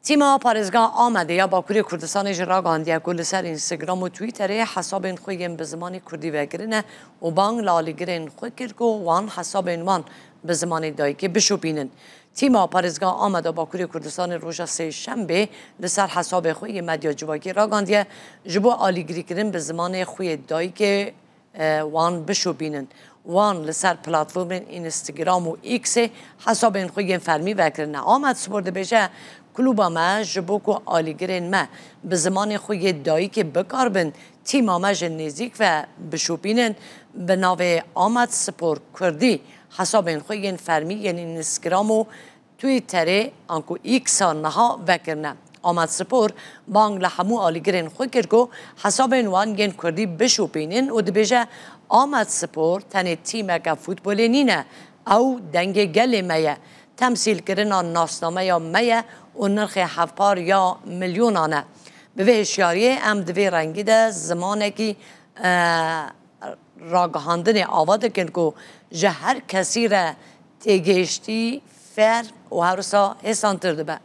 تیما پارێزگا آمده یا باکوری کردستان جرا گاندیه گل سر اینستاگرام و توییتر حساب خویم به زمان کردی وگرنه و بانگ لالیگرین خوی کرد و وان حساب وان به زمان دایکی بشو بینن. تیما پارێزگا آمده باکوری کردستان روژا سه شنبه لسر حساب خوی مدیا جواگی را گاندیه جبو آلیگری کردن به زمان خوی دایکی وان بشو بینن. وان لسر پلاتفورم اینستاگرام و ایکس حساب خوی فرمی وگرنه آمد سپرده بشه کلوبا ما جبوکو آلیگرین ما به زمان خوی دایی که بکار بن تیما ما نزیک و بشوپینن به ناو آمد سپور کردی حساب خوی فرمی یعنی اینستاگرام و توییتر آنکو ایکس نها وکرنه آمد سپور بانگ لحمو آلیگرین خوی کرگو حساب وان ین کردی بشوپینن و دبیجه آمد سپور تنه تیمه که فوتبولی نینه او دنگ گل میه تمثیل کردن ناسنامه یا میه و نرخ هفپار یا میلیونانه به اشیاریه ام دوی رنگی ده زمانه که راگهاندن آواده کن که جه هر کسی را تیگشتی فر و هر سا حسان ترده به